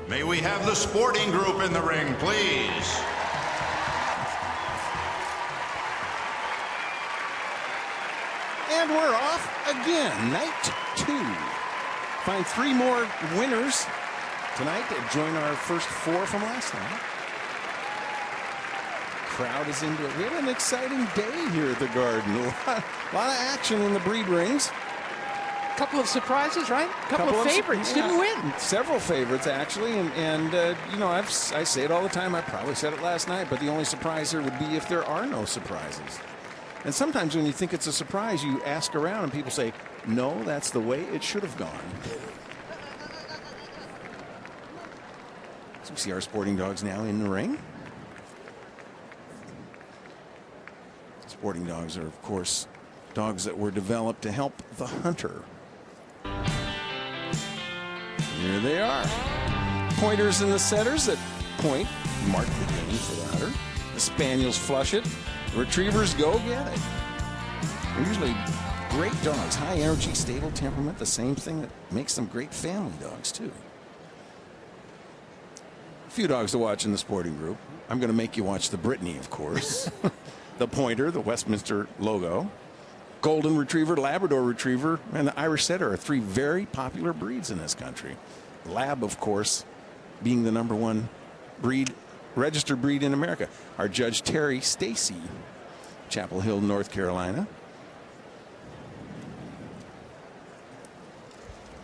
May we have the sporting group in the ring, please? And we're off again, night 2. Find 3 more winners tonight to join our first 4 from last night. Crowd is into it. We had an exciting day here at the Garden. A lot of action in the breed rings. Couple of surprises, right? Couple of favorites didn't win. Several favorites, actually, and you know, I say it all the time. I probably said it last night, but the only surprise here would be if there are no surprises. And sometimes when you think it's a surprise, you ask around and people say, no, that's the way it should have gone. So we see our sporting dogs now in the ring. Sporting dogs are, of course, dogs that were developed to help the hunter. Here they are. Pointers and the setters that point, mark the game for the hunter. The spaniels flush it. Retrievers go get it. They're usually great dogs, high energy, stable temperament, the same thing that makes them great family dogs, too. A few dogs to watch in the sporting group. I'm going to make you watch the Brittany, of course. The pointer, the Westminster logo. Golden Retriever, Labrador Retriever, and the Irish Setter are 3 very popular breeds in this country. Lab, of course, being the #1 breed, registered breed in America. Our judge, Terry Stacy, Chapel Hill, North Carolina.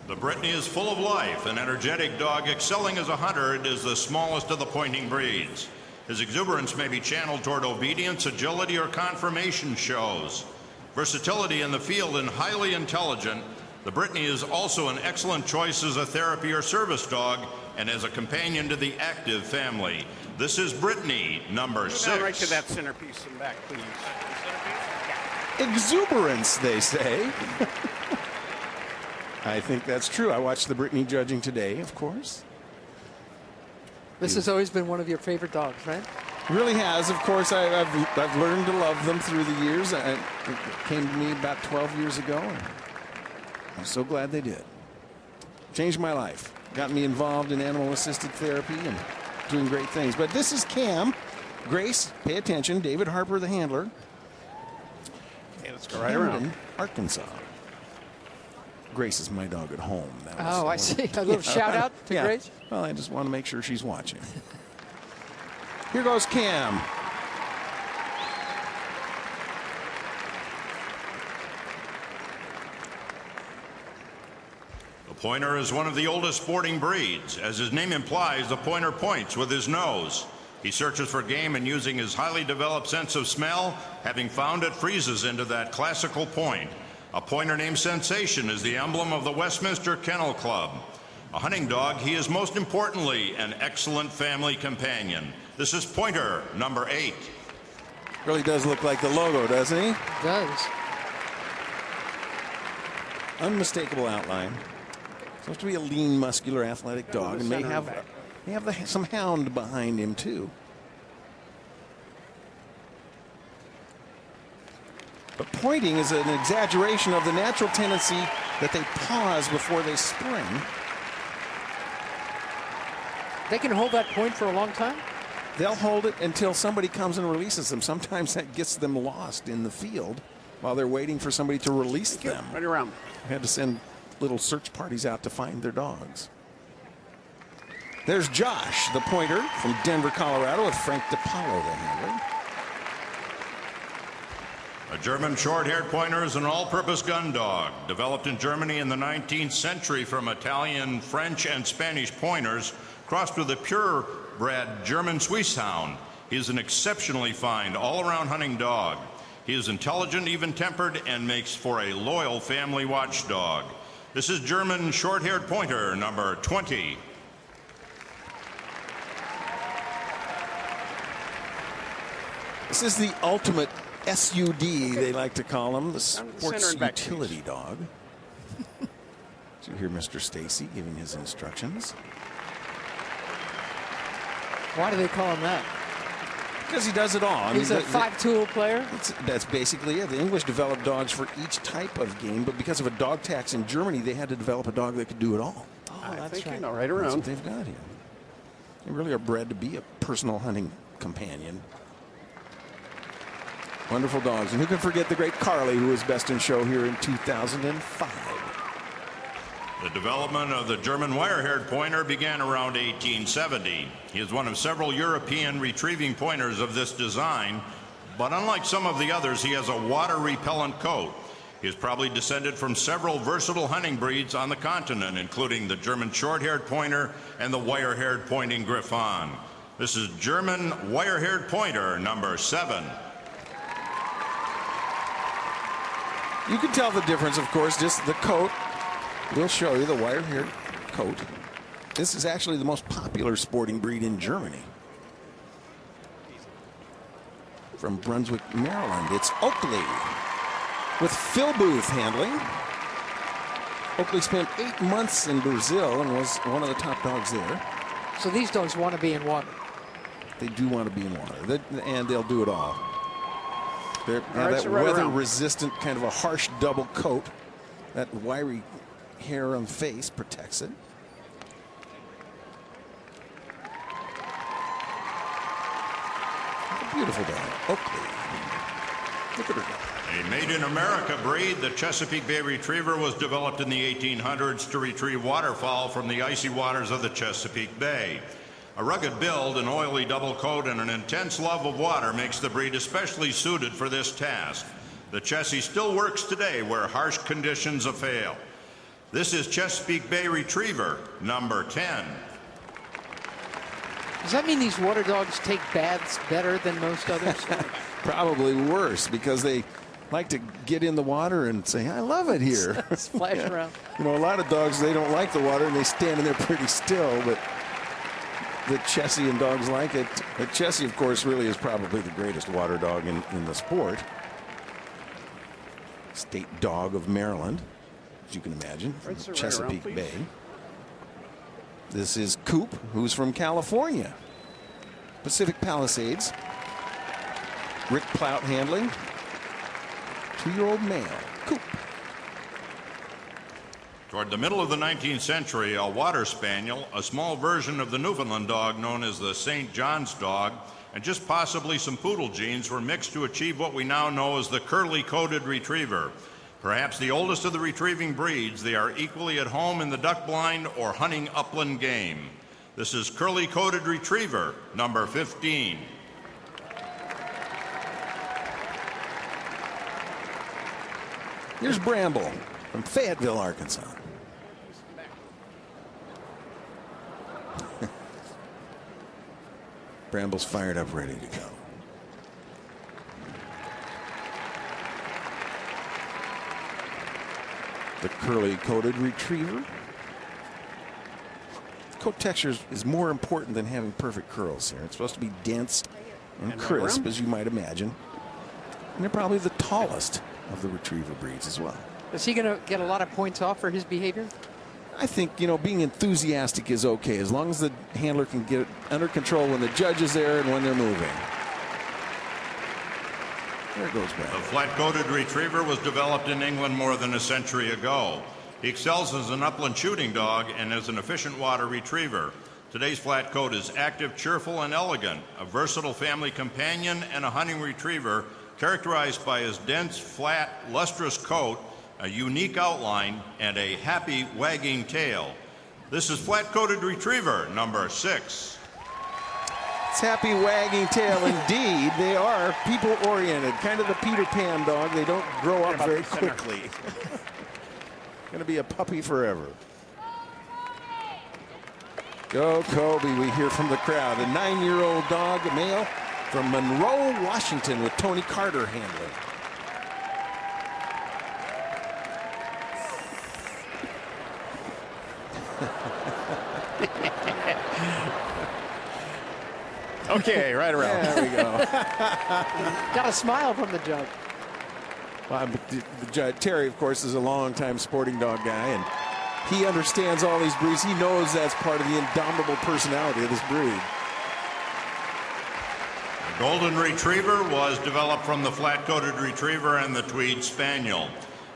The Brittany is full of life, an energetic dog excelling as a hunter. It is the smallest of the pointing breeds. His exuberance may be channeled toward obedience, agility, or conformation shows. Versatility in the field and highly intelligent, the Brittany is also an excellent choice as a therapy or service dog and as a companion to the active family. This is Brittany, number 6. Right to that centerpiece in back, please. Exuberance, they say. I think that's true. I watched the Brittany judging today, of course. This has always been one of your favorite dogs, right? Really has. Of course, I've learned to love them through the years. It came to me about 12 years ago, and I'm so glad they did. Changed my life. Got me involved in animal-assisted therapy and doing great things. But this is Cam. Grace, pay attention. David Harper, the handler. Okay, let's go right around. Arkansas. Grace is my dog at home. Oh, I see. A little shout out to Grace. Well, I just want to make sure she's watching. Here goes Cam. The pointer is one of the oldest sporting breeds. As his name implies, the pointer points with his nose. He searches for game and using his highly developed sense of smell, having found it, freezes into that classical point. A pointer named Sensation is the emblem of the Westminster Kennel Club. A hunting dog, he is most importantly an excellent family companion. This is Pointer, number 8. Really does look like the logo, doesn't he? Does. Unmistakable outline. Supposed to be a lean, muscular, athletic dog, and may have some hound behind him too. But pointing is an exaggeration of the natural tendency that they pause before they spring. They can hold that point for a long time? They'll hold it until somebody comes and releases them. Sometimes that gets them lost in the field while they're waiting for somebody to release them. Right around. I had to send little search parties out to find their dogs. There's Josh, the pointer from Denver, Colorado, with Frank DiPaolo, the handler. A German short-haired pointer is an all-purpose gun dog, developed in Germany in the 19th century from Italian, French, and Spanish pointers, crossed with a purebred German Swiss hound. He is an exceptionally fine, all-around hunting dog. He is intelligent, even-tempered, and makes for a loyal family watchdog. This is German short-haired pointer, number 20. This is the ultimate SUD, they like to call them, the sports utility dog. So you hear Mr. Stacy giving his instructions. Why do they call him that? Because he does it all. He's a five-tool player? That's basically it. The English developed dogs for each type of game, but because of a dog tax in Germany, they had to develop a dog that could do it all. Oh, that's right. right. You know, right around. That's what they've got here. They really are bred to be a personal hunting companion. Wonderful dogs. And who can forget the great Carly, who was best in show here in 2005. The development of the German wire-haired pointer began around 1870. He is one of several European retrieving pointers of this design, but unlike some of the others, he has a water-repellent coat. He is probably descended from several versatile hunting breeds on the continent, including the German short-haired pointer and the wire-haired pointing Griffon. This is German wire-haired pointer number 7. You can tell the difference, of course, just the coat. We'll show you the wire-haired coat. This is actually the most popular sporting breed in Germany. From Brunswick, Maryland, it's Oakley with Phil Booth handling. Oakley spent 8 months in Brazil and was one of the top dogs there. So these dogs want to be in water. They do want to be in water, and they'll do it all. They're, now right, that so right weather-resistant kind of a harsh double coat, that wiry hair on the face protects it. A beautiful dog, Oakley. Look at her. A made-in-America breed, the Chesapeake Bay Retriever was developed in the 1800s to retrieve waterfowl from the icy waters of the Chesapeake Bay. A rugged build, an oily double coat, and an intense love of water makes the breed especially suited for this task. The Chessie still works today where harsh conditions avail. This is Chesapeake Bay Retriever number 10. Does that mean these water dogs take baths better than most others? Probably worse, because they like to get in the water and say, I love it here. Splash around. You know, a lot of dogs, they don't like the water and they stand in there pretty still, but the Chessie and dogs like it. The Chessie, of course, really is probably the greatest water dog in the sport. State dog of Maryland, as you can imagine, from Right, sir, right Chesapeake around, Bay. please. This is Coop, who's from California. Pacific Palisades. Rick Plout handling. 2-year-old male, Coop. Toward the middle of the 19th century, a water spaniel, a small version of the Newfoundland dog known as the St. John's dog, and just possibly some poodle genes were mixed to achieve what we now know as the curly-coated retriever. Perhaps the oldest of the retrieving breeds, they are equally at home in the duck blind or hunting upland game. This is curly-coated retriever number 15. Here's Bramble from Fayetteville, Arkansas. Bramble's fired up, ready to go. The curly-coated retriever. Coat texture is more important than having perfect curls here. It's supposed to be dense and crisp, as you might imagine. And they're probably the tallest of the retriever breeds as well. Is he going to get a lot of points off for his behavior? I think, you know, being enthusiastic is okay, as long as the handler can get it under control when the judge is there and when they're moving. There goes Brad. The flat-coated retriever was developed in England more than a century ago. He excels as an upland shooting dog and as an efficient water retriever. Today's flat coat is active, cheerful, and elegant, a versatile family companion and a hunting retriever characterized by his dense, flat, lustrous coat, a unique outline, and a happy wagging tail. This is flat-coated retriever number 6. It's happy wagging tail indeed. They are people-oriented, kind of the Peter Pan dog. They don't grow up very quickly. Going to be a puppy forever. Go Kobe, we hear from the crowd. A 9-year-old dog, a male from Monroe, Washington, with Tony Carter handling. Okay, right around. There we go. Got a smile from the judge. Well, the judge, Terry, of course, is a longtime sporting dog guy, and he understands all these breeds. He knows that's part of the indomitable personality of this breed. The Golden Retriever was developed from the flat-coated retriever and the Tweed Spaniel.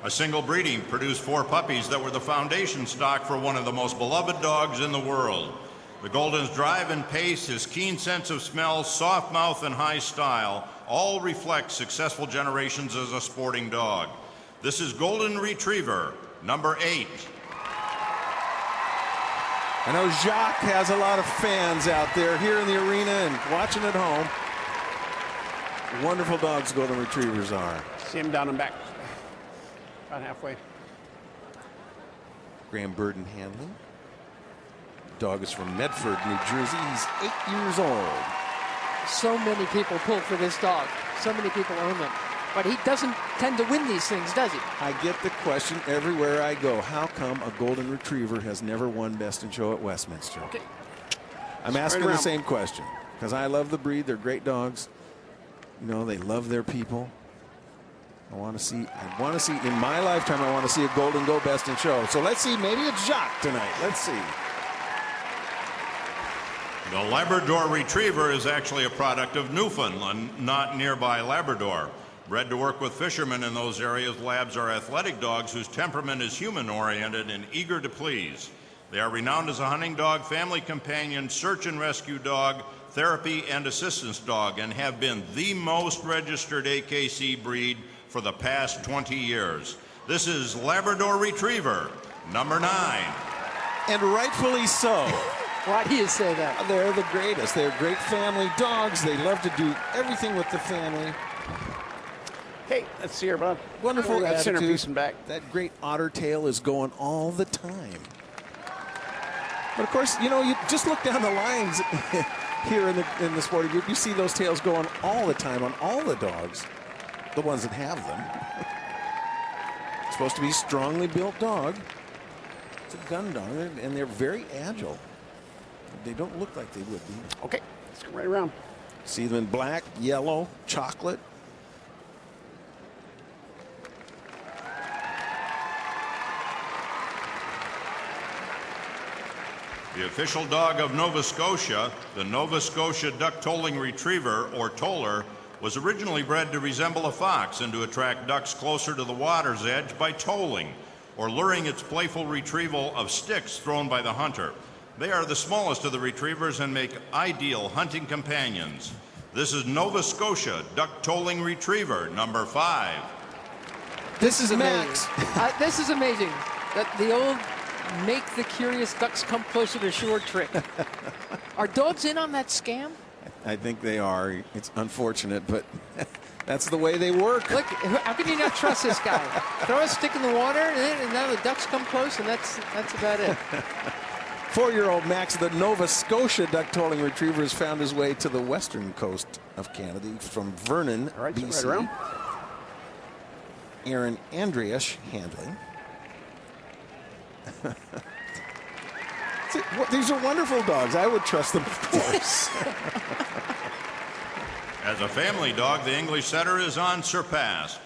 A single breeding produced 4 puppies that were the foundation stock for one of the most beloved dogs in the world. The Golden's drive and pace, his keen sense of smell, soft mouth, and high style all reflect successful generations as a sporting dog. This is Golden Retriever, number 8. I know Jacques has a lot of fans out there here in the arena and watching at home. Wonderful dogs Golden Retrievers are. See him down and back. About halfway. Graham Burden handling. Dog is from Medford, New Jersey. He's 8 years old. So many people pull for this dog. So many people own them. But he doesn't tend to win these things, does he? I get the question everywhere I go. How come a Golden Retriever has never won Best in Show at Westminster? Okay. I'm asking the same question because I love the breed. They're great dogs. You know, they love their people. I want to see, in my lifetime, I want to see a Golden go Best in Show. So let's see, maybe it's Jacques tonight. Let's see. The Labrador Retriever is actually a product of Newfoundland, not nearby Labrador. Bred to work with fishermen in those areas, Labs are athletic dogs whose temperament is human-oriented and eager to please. They are renowned as a hunting dog, family companion, search and rescue dog, therapy and assistance dog, and have been the most registered AKC breed for the past 20 years. This is Labrador Retriever, number 9. And rightfully so. Why do you say that? They're the greatest. They're great family dogs. They love to do everything with the family. Hey, let's see her, bud. Wonderful that attitude. centerpiece and back. That great otter tail is going all the time. But of course, you know, you just look down the lines here in the sporting group. You see those tails going all the time on all the dogs, the ones that have them. It's supposed to be a strongly built dog. It's a gun dog, and they're very agile. They don't look like they would be. Okay, let's go right around. See them in black, yellow, chocolate. The official dog of Nova Scotia, the Nova Scotia Duck-Tolling Retriever, or Toller, was originally bred to resemble a fox and to attract ducks closer to the water's edge by tolling, or luring its playful retrieval of sticks thrown by the hunter. They are the smallest of the retrievers and make ideal hunting companions. This is Nova Scotia Duck-Tolling Retriever, number 5. This is Max. amazing. This is amazing. That the old make the curious ducks come closer to shore trick. Are dogs in on that scam? I think they are. It's unfortunate, but that's the way they work. Look, how can you not trust this guy? Throw a stick in the water, and now the ducks come close, and that's about it. 4-year-old Max, the Nova Scotia Duck-Tolling Retriever, has found his way to the western coast of Canada from Vernon, All right, BC. right around. Aaron Andriash handling. These are wonderful dogs. I would trust them, of course. As a family dog, the English Setter is unsurpassed.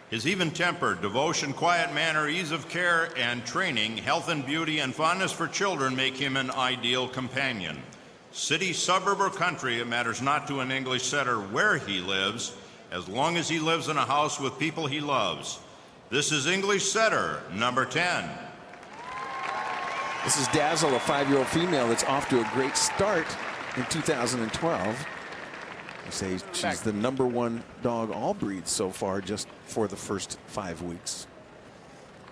His even-tempered, devotion, quiet manner, ease of care and training, health and beauty, and fondness for children make him an ideal companion. City, suburb, or country, it matters not to an English Setter where he lives, as long as he lives in a house with people he loves. This is English Setter, number 10. This is Dazzle, a 5-year-old female that's off to a great start in 2012. They say she's the number 1 dog all breeds so far just for the first 5 weeks.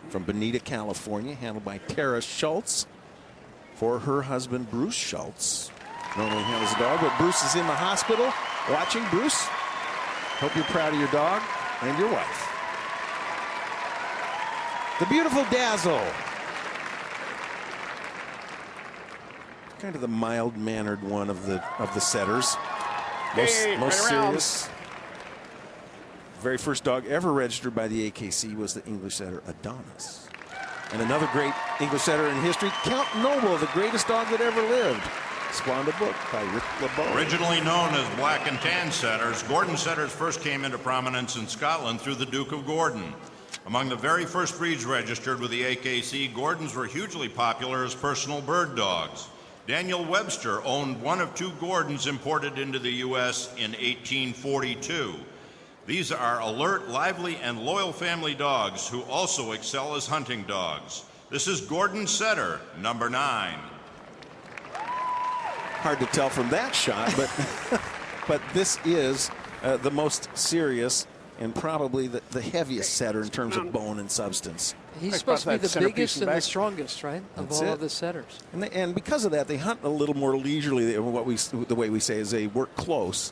From Bonita, California, handled by Tara Schultz for her husband, Bruce Schultz. Normally handles the dog, but Bruce is in the hospital watching. Bruce, hope you're proud of your dog and your wife. The beautiful Dazzle. Kind of the mild-mannered one of the setters. Most serious. Very first dog ever registered by the AKC was the English Setter Adonis. And another great English Setter in history, Count Noble, the greatest dog that ever lived. Spawned a book by Rick LeBeau. Originally known as Black and Tan Setters, Gordon Setters first came into prominence in Scotland through the Duke of Gordon. Among the very first breeds registered with the AKC, Gordons were hugely popular as personal bird dogs. Daniel Webster owned one of 2 Gordons imported into the U.S. in 1842. These are alert, lively, and loyal family dogs who also excel as hunting dogs. This is Gordon Setter, number 9. hard to tell from that shot, but but this is the most serious and probably the heaviest setter in terms of bone and substance. He's supposed to be the biggest and the back. strongest, right, of That's all it. of the setters. And because of that, they hunt a little more leisurely. The way we say is they work close.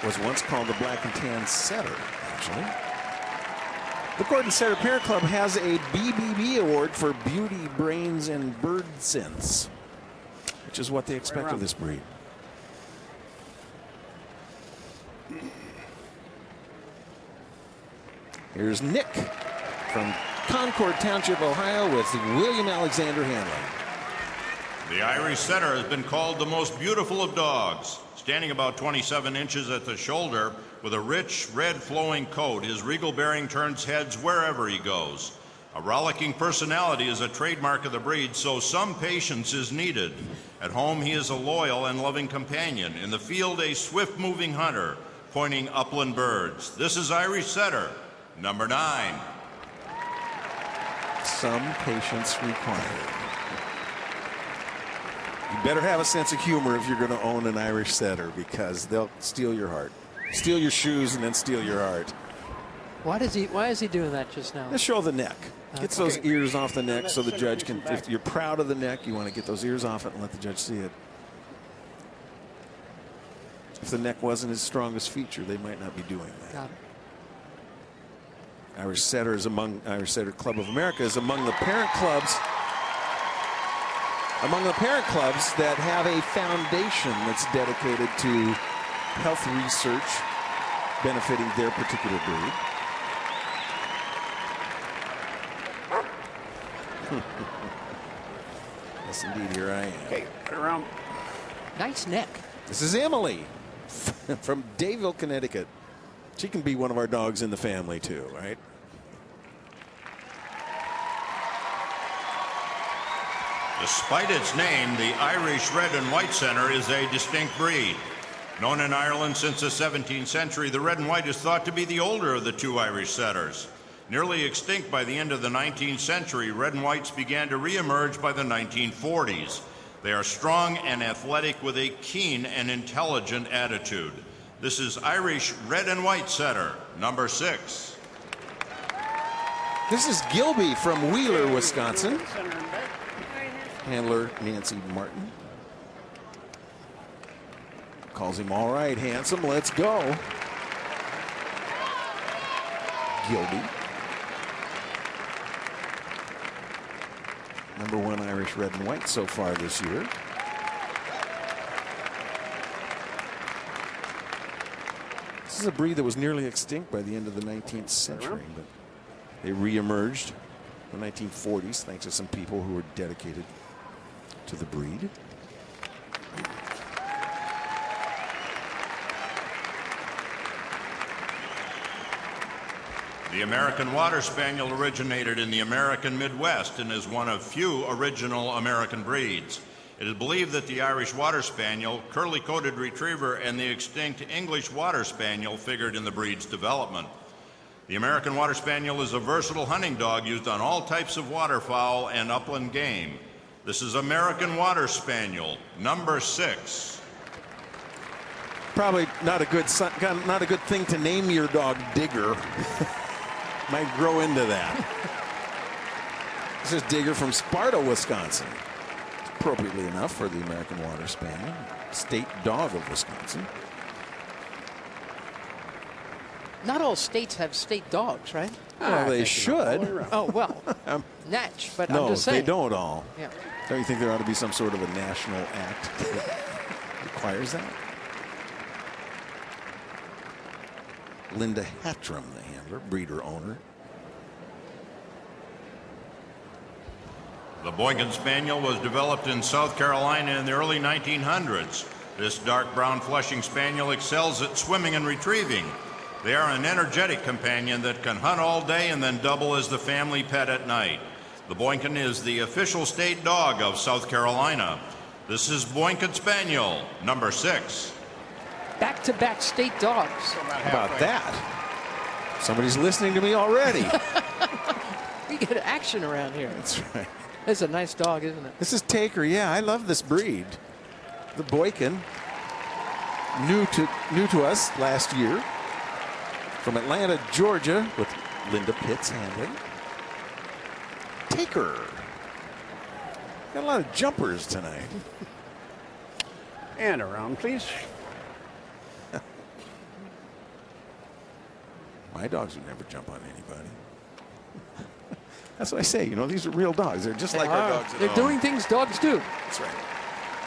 Was once called the black and tan setter, actually. The Gordon Setter Parent Club has a BBB award for beauty, brains, and bird sense, which is what they expect of this breed. Here's Nick from Concord Township, Ohio, with William Alexander handling. The Irish setter has been called the most beautiful of dogs. Standing about 27 inches at the shoulder with a rich red flowing coat, his regal bearing turns heads wherever he goes. A rollicking personality is a trademark of the breed, so some patience is needed. At home, he is a loyal and loving companion. In the field, a swift-moving hunter, pointing upland birds. This is Irish setter, number 9. Some patience required. You better have a sense of humor if you're going to own an Irish setter, because they'll steal your heart. Steal your shoes and then steal your heart. Why is he doing that just now? Let's show the neck. Gets those ears off the neck so the judge can, if you're proud of the neck, you want to get those ears off it and let the judge see it. If the neck wasn't his strongest feature, they might not be doing that. Got it. Irish Setter Club of America is among the parent clubs that have a foundation that's dedicated to health research benefiting their particular breed. Yes, indeed, here I am. Okay, right around. Nice neck. This is Emily from Dayville, Connecticut. She can be one of our dogs in the family too, right? Despite its name, the Irish Red and White Setter is a distinct breed. Known in Ireland since the 17th century, the Red and White is thought to be the older of the two Irish setters. Nearly extinct by the end of the 19th century, Red and Whites began to re-emerge by the 1940s. They are strong and athletic with a keen and intelligent attitude. This is Irish Red and White Setter, number 6. This is Gilby from Wheeler, Wisconsin. Center and back. Handler Nancy Martin. Calls him all right, handsome, let's go. Gilby. Number 1 Irish Red and White so far this year. This is a breed that was nearly extinct by the end of the 19th century, but they re-emerged in the 1940s thanks to some people who were dedicated to the breed. The American Water Spaniel originated in the American Midwest and is one of few original American breeds. It is believed that the Irish Water Spaniel, curly-coated retriever, and the extinct English Water Spaniel figured in the breed's development. The American Water Spaniel is a versatile hunting dog used on all types of waterfowl and upland game. This is American Water Spaniel, number 6. Probably not a good thing to name your dog Digger. Might grow into that. This is Digger from Sparta, Wisconsin. Appropriately enough for the American Water Spaniel, state dog of Wisconsin. Not all states have state dogs, right? Well, they should. Oh, well, Natch, but No, I'm just saying. they don't all. Yeah. Don't you think there ought to be some sort of a national act that requires that? Linda Hatram, the handler, breeder owner. The Boykin Spaniel was developed in South Carolina in the early 1900s. This dark brown Flushing Spaniel excels at swimming and retrieving. They are an energetic companion that can hunt all day and then double as the family pet at night. The Boykin is the official state dog of South Carolina. This is Boykin Spaniel, number 6. Back-to-back state dogs. How about that? Somebody's listening to me already. We get action around here. That's right. It's a nice dog, isn't it? This is Taker. Yeah, I love this breed. The Boykin, new to us last year, from Atlanta, Georgia, with Linda Pitts handling. Taker. Got a lot of jumpers tonight. And around, please. My dogs would never jump on anybody. That's what I say. You know, these are real dogs. They're just like our dogs at They're home. doing things dogs do. That's right.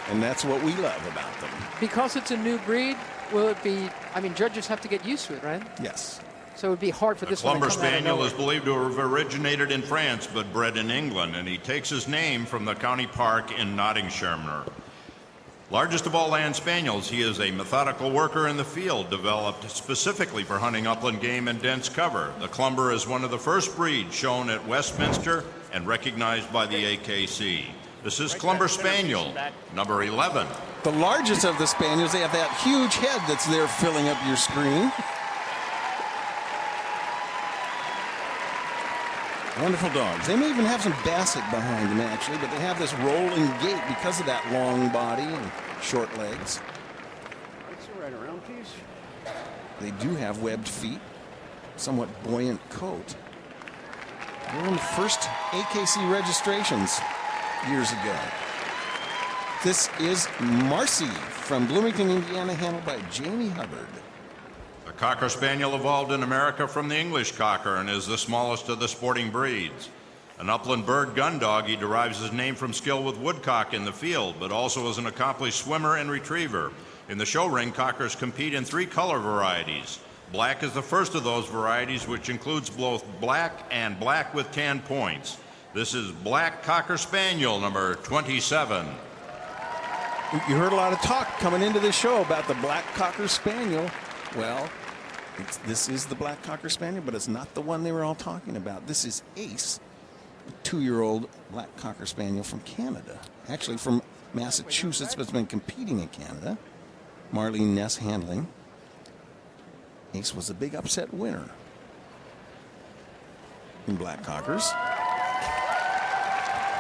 And that's what we love about them. Because it's a new breed, will it be, I mean, judges have to get used to it, right? Yes. So it would be hard for The this one to Clumber come out of Spaniel nowhere. is believed to have originated in France but bred in England, and he takes his name from the county park in Nottinghamshire. Largest of all land spaniels, he is a methodical worker in the field, developed specifically for hunting upland game and dense cover. The Clumber is one of the first breeds shown at Westminster and recognized by the AKC. This is Clumber Spaniel, number 11. The largest of the Spaniels, they have that huge head that's there filling up your screen. Wonderful dogs. They may even have some Basset behind them, actually, but they have this rolling gait because of that long body and short legs. Let's see right around, please. They do have webbed feet, somewhat buoyant coat. They were in the first AKC registrations years ago. This is Marcy from Bloomington, Indiana, handled by Jamie Hubbard. The Cocker Spaniel evolved in America from the English Cocker and is the smallest of the sporting breeds. An upland bird gun dog, he derives his name from skill with woodcock in the field, but also as an accomplished swimmer and retriever. In the show ring, Cockers compete in 3 color varieties. Black is the first of those varieties, which includes both black and black with tan points. This is Black Cocker Spaniel, number 27. You heard a lot of talk coming into this show about the Black Cocker Spaniel. Well, this is the Black Cocker Spaniel, but it's not the one they were all talking about. This is Ace, a 2-year-old Black Cocker Spaniel from Canada. Actually from Massachusetts, but it's been competing in Canada. Marlene Ness handling. Ace was a big upset winner in Black Cockers.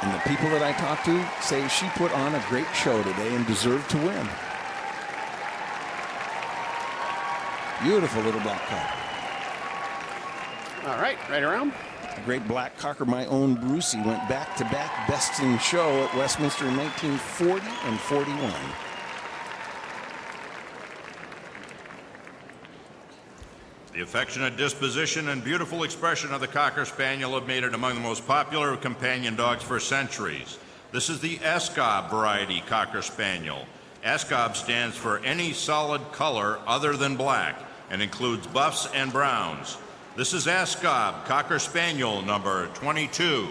And the people that I talked to say she put on a great show today and deserved to win. Beautiful little black cocker. All right, right around. The great black cocker, my own Brucey, went back-to-back best in show at Westminster in 1940 and 41. The affectionate disposition and beautiful expression of the Cocker Spaniel have made it among the most popular companion dogs for centuries. This is the Escob variety Cocker Spaniel. Escob stands for any solid color other than black and includes buffs and browns. This is Escob Cocker Spaniel, number 22.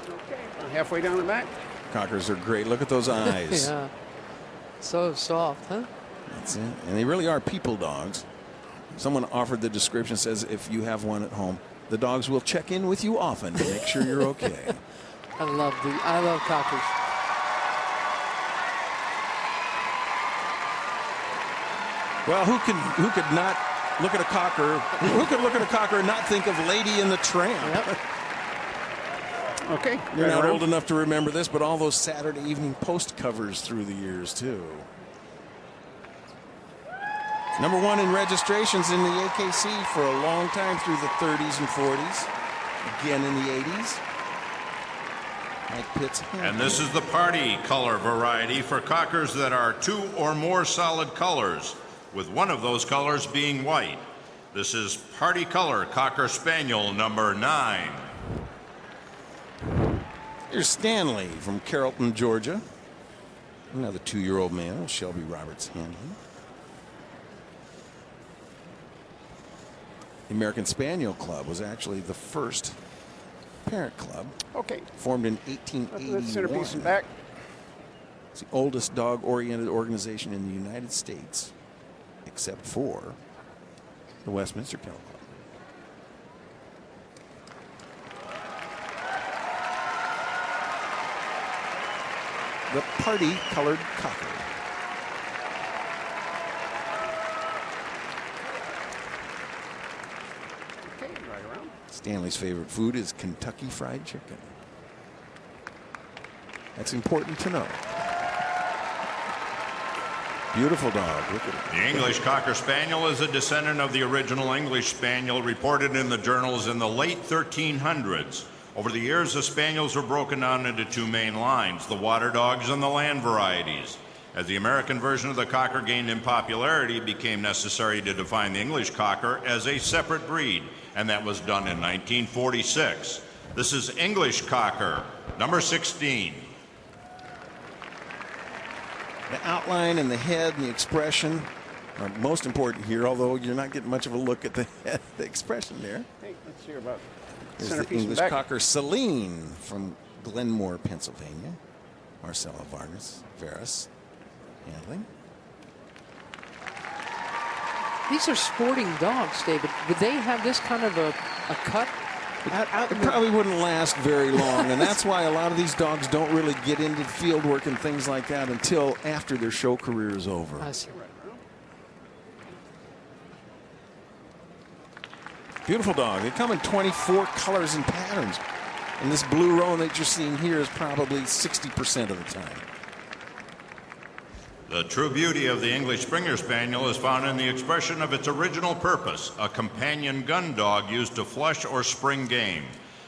Okay, halfway down the back. Cockers are great. Look at those eyes. Yeah. So soft, huh? That's it. And they really are people dogs. Someone offered the description, says if you have one at home, the dogs will check in with you often to make sure you're okay. I love cockers. Well, who could not look at a cocker? Who could look at a cocker and not think of Lady and the Tramp? Yep. Okay. You're right not around. old enough to remember this, but all those Saturday Evening Post covers through the years, too. Number 1 in registrations in the AKC for a long time through the 30s and 40s. Again in the 80s. Mike Pitts. And this is the party color variety for cockers that are 2 or more solid colors, with one of those colors being white. This is party color Cocker Spaniel, number 9. Here's Stanley from Carrollton, Georgia. Another 2-year-old male, Shelby Roberts handling. The American Spaniel Club was actually the first parent club, Okay. formed in That's 1881. centerpiece and back. It's the oldest dog-oriented organization in the United States, except for the Westminster Kennel Club. The party-colored cocker. Okay, right around. Stanley's favorite food is Kentucky Fried Chicken. That's important to know. Beautiful dog. Look at it. The English Cocker Spaniel is a descendant of the original English Spaniel reported in the journals in the late 1300s. Over the years, the Spaniels were broken down into two main lines, the water dogs and the land varieties. As the American version of the Cocker gained in popularity, it became necessary to define the English Cocker as a separate breed, and that was done in 1946. This is English Cocker, number 16. The outline and the head and the expression are most important here, although you're not getting much of a look at the head, the expression there. Hey, let's hear about Here's centerpiece the in English back. Cocker Celine from Glenmore, Pennsylvania. Marcella Vargas handling. These are sporting dogs, David. Would they have this kind of a cut? It probably wouldn't last very long, and that's why a lot of these dogs don't really get into field work and things like that until after their show career is over. I see. Beautiful dog. They come in 24 colors and patterns. And this blue roan that you're seeing here is probably 60% of the time. The true beauty of the English Springer Spaniel is found in the expression of its original purpose, a companion gun dog used to flush or spring game.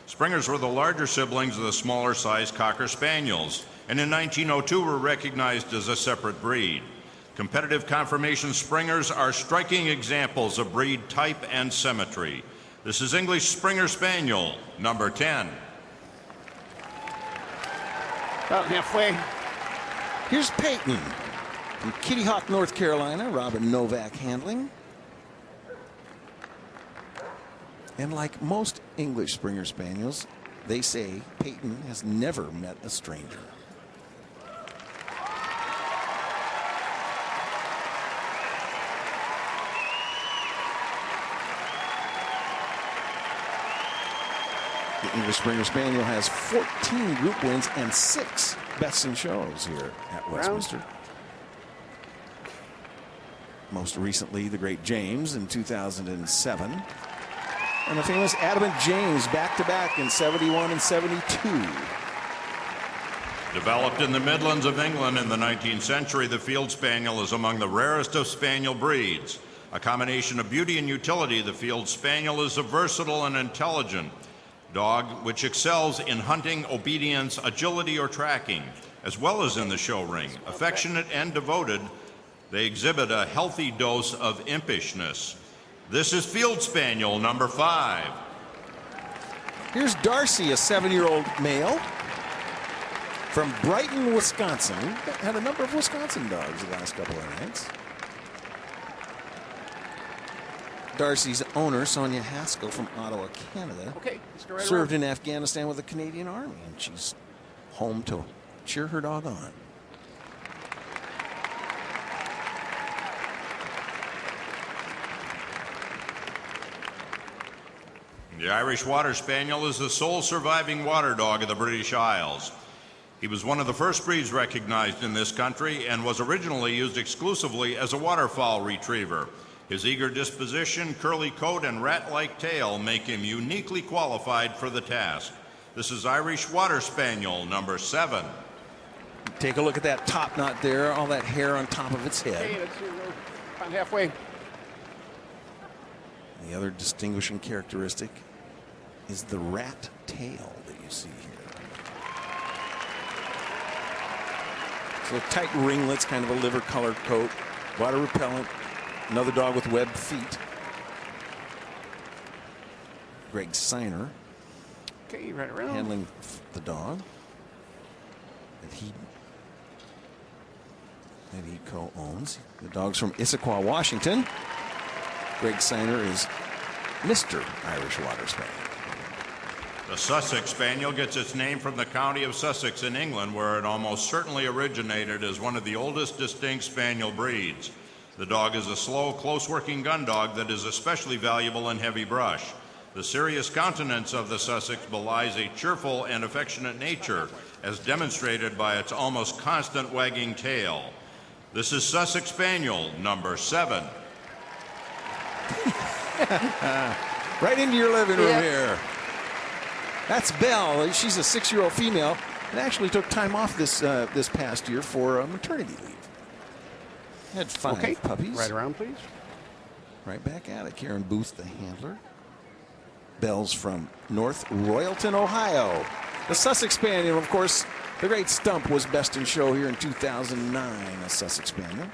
Springers were the larger siblings of the smaller-sized Cocker Spaniels, and in 1902 were recognized as a separate breed. Competitive conformation Springers are striking examples of breed type and symmetry. This is English Springer Spaniel, number 10. About halfway. Here's Peyton from Kitty Hawk, North Carolina. Robin Novak handling. And like most English Springer Spaniels, they say Peyton has never met a stranger. The English Springer Spaniel has 14 group wins and 6 bests in shows here at Westminster. Most recently, the great James in 2007. And the famous Adamant James back-to-back in 71 and 72. Developed in the Midlands of England in the 19th century, the Field Spaniel is among the rarest of Spaniel breeds. A combination of beauty and utility, the Field Spaniel is a versatile and intelligent dog which excels in hunting, obedience, agility, or tracking, as well as in the show ring. Affectionate and devoted, they exhibit a healthy dose of impishness. This is Field Spaniel, number 5. Here's Darcy, a 7-year-old male from Brighton, Wisconsin. We've had a number of Wisconsin dogs the last couple of nights. Darcy's owner, Sonia Haskell from Ottawa, Canada, Okay, let's go right served around. in Afghanistan with the Canadian Army, and she's home to cheer her dog on. The Irish Water Spaniel is the sole surviving water dog of the British Isles. He was one of the first breeds recognized in this country and was originally used exclusively as a waterfowl retriever. His eager disposition, curly coat, and rat-like tail make him uniquely qualified for the task. This is Irish Water Spaniel, number 7. Take a look at that top knot there, all that hair on top of its head. Okay, let's see. About halfway. The other distinguishing characteristic is the rat tail that you see here. So tight ringlets, kind of a liver-colored coat, water repellent. Another dog with webbed feet. Greg Seiner Okay, right around. handling the dog that he co-owns. The dog's from Issaquah, Washington. Greg Seiner is Mr. Irish Water Spaniel. The Sussex Spaniel gets its name from the county of Sussex in England, where it almost certainly originated as one of the oldest distinct Spaniel breeds. The dog is a slow, close-working gun dog that is especially valuable in heavy brush. The serious countenance of the Sussex belies a cheerful and affectionate nature, as demonstrated by its almost constant wagging tail. This is Sussex Spaniel, number 7. Right into your living room Yeah. here. That's Belle. She's a 6-year-old female and actually took time off this past year for maternity leave. Had 5 puppies. Right around, please. Right back at it. Karen Booth, the handler. Belle's from North Royalton, Ohio. The Sussex Spaniel, of course, the great Stump was best in show here in 2009, a Sussex Spaniel.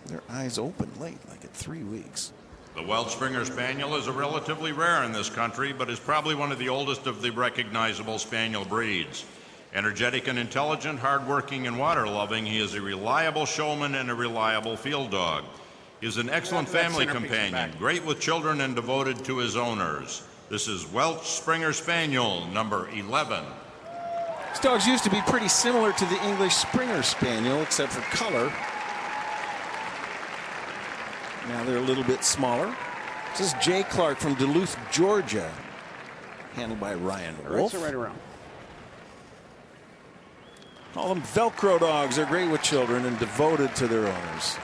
Their eyes open late, like at 3 weeks. The Welsh Springer Spaniel is a relatively rare in this country, but is probably one of the oldest of the recognizable Spaniel breeds. Energetic and intelligent, hardworking and water-loving, he is a reliable showman and a reliable field dog. He is an excellent family companion, great with children and devoted to his owners. This is Welsh Springer Spaniel, number 11. These dogs used to be pretty similar to the English Springer Spaniel, except for color. Now they're a little bit smaller. This is Jay Clark from Duluth, Georgia, handled by Ryan Wolf. Right around. Call them Velcro dogs. They're great with children and devoted to their owners.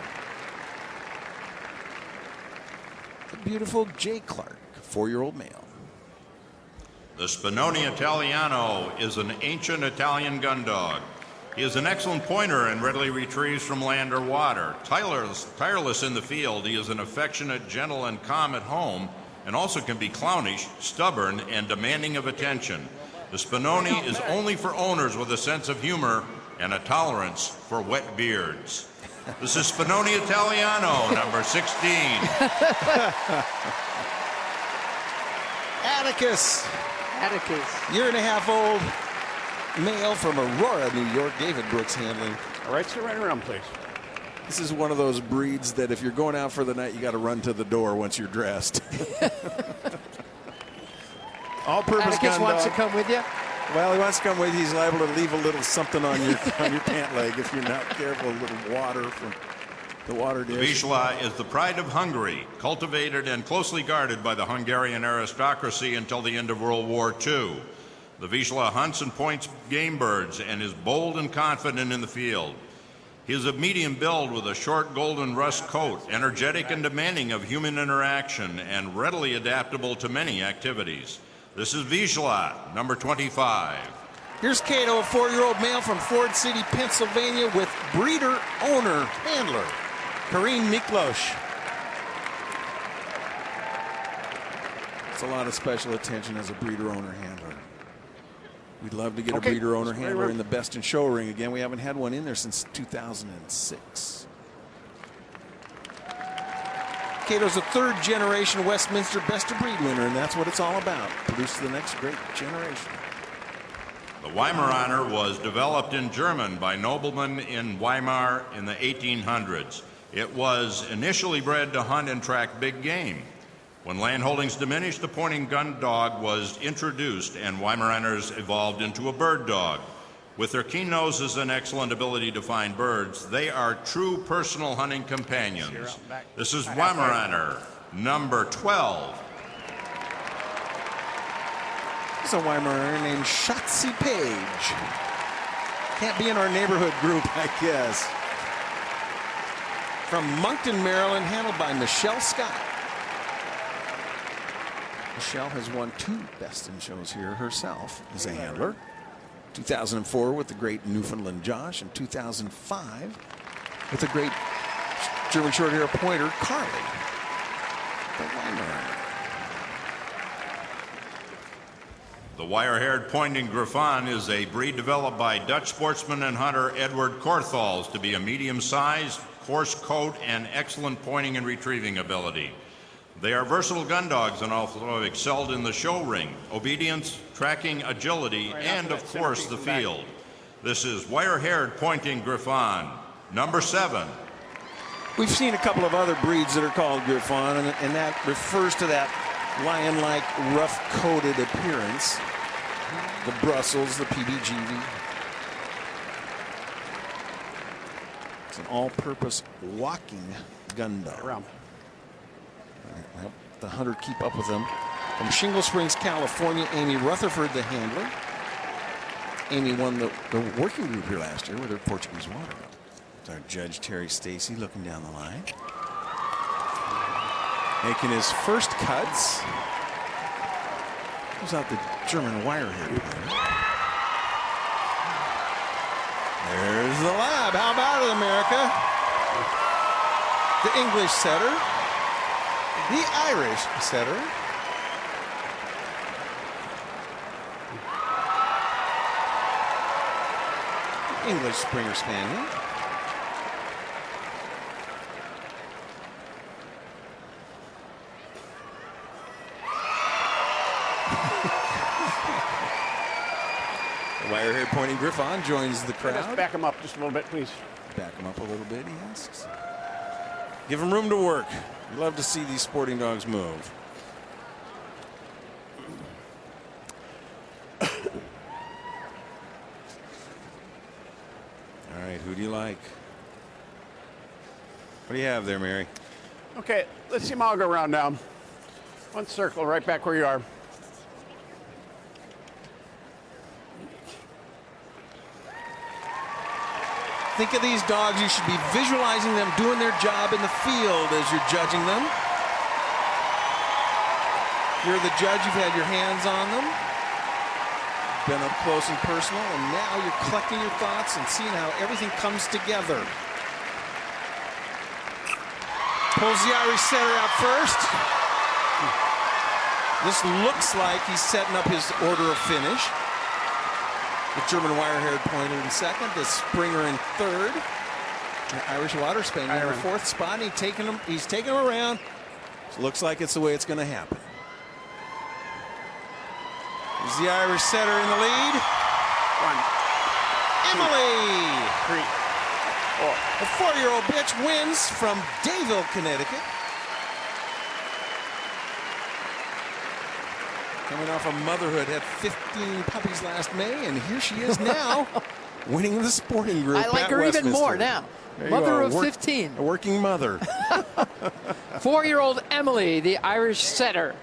The beautiful Jay Clark, 4-year-old male. The Spinoni Italiano is an ancient Italian gun dog. He is an excellent pointer and readily retrieves from land or water. Tireless in the field, he is an affectionate, gentle, and calm at home, and also can be clownish, stubborn, and demanding of attention. The Spinoni is only for owners with a sense of humor and a tolerance for wet beards. This is Spinoni Italiano, number 16. Atticus. Year and a half old. Male from Aurora, New York. David Brooks handling. All right, so right around, please. This is one of those breeds that if you're going out for the night, you got to run to the door once you're dressed. All-purpose Atticus gun wants dog. to come with you. Well, he wants to come with you. He's liable to leave a little something on your pant leg if you're not careful. A little water from the water dish. Vizsla is the pride of Hungary, cultivated and closely guarded by the Hungarian aristocracy until the end of World War II. The Vizsla hunts and points game birds and is bold and confident in the field. He is of medium build with a short golden rust coat, energetic and demanding of human interaction, and readily adaptable to many activities. This is Vizsla, number 25. Here's Cato, a 4-year-old male from Ford City, Pennsylvania, with breeder, owner, handler, Kareem Miklos. It's a lot of special attention as a breeder, owner, handler. We'd love to get a breeder, owner, handler in the best in show ring again. We haven't had one in there since 2006. Cato's a 3rd-generation Westminster Best of Breed winner, and that's what it's all about. Produce the next great generation. The Weimaraner was developed in German by noblemen in Weimar in the 1800s. It was initially bred to hunt and track big game. When land holdings diminished, the pointing gun dog was introduced, and Weimaraners evolved into a bird dog. With their keen noses and excellent ability to find birds, they are true personal hunting companions. This is Weimaraner, number 12. There's a Weimaraner named Shotzi Page. Can't be in our neighborhood group, I guess. From Moncton, Maryland, handled by Michelle Scott. Michelle has won 2 best in shows here herself as a handler. 2004 with the great Newfoundland Josh, and 2005 with the great German Shorthair Pointer Carly. The wire-haired pointing Griffon is a breed developed by Dutch sportsman and hunter Edward Korthals to be a medium-sized, coarse coat, and excellent pointing and retrieving ability. They are versatile gun dogs and also have excelled in the show ring, obedience, tracking, agility, and of course the field. This is wire-haired pointing Griffon, number 7. We've seen a couple of other breeds that are called Griffon, and that refers to that lion-like, rough-coated appearance. The Brussels, the PBGV. It's an all-purpose walking gun dog. Well, the hunter keep up with them. From Shingle Springs, California, Amy Rutherford, the handler. Amy won the working group here last year with her Portuguese water. It's our judge, Terry Stacy, looking down the line. Making his first cuts. Comes out the German wire-haired player. There's the lab. How about it, America? The English setter. The Irish setter. English Springer Spaniel. The wire-haired pointing Griffon joins the crowd. Let's back him up just a little bit, please. Back him up a little bit, he asks. Give him room to work. We love to see these sporting dogs move. All right, who do you like? What do you have there, Mary? Okay, let's see them all go around now. One circle right back where you are. Think of these dogs. You should be visualizing them doing their job in the field as you're judging them. You're the judge. You've had your hands on them. Been up close and personal, and now you're collecting your thoughts and seeing how everything comes together. Pulls the Irish setter out first. This looks like he's setting up his order of finish. The German wire-haired pointer in second, the Springer in third, the Irish Water Spaniel in the fourth spot. And he's taking him around. So looks like it's the way it's going to happen. Here's the Irish setter in the lead. 1, Emily, 3, 4. the 4-year-old bitch, wins from Dayville, Connecticut. Coming off of motherhood, had 15 puppies last May, and here she is now, winning the sporting group. I like at her even Westminster. more now. There Mother you go, of 15. A working mother. 4-year-old Emily, the Irish setter.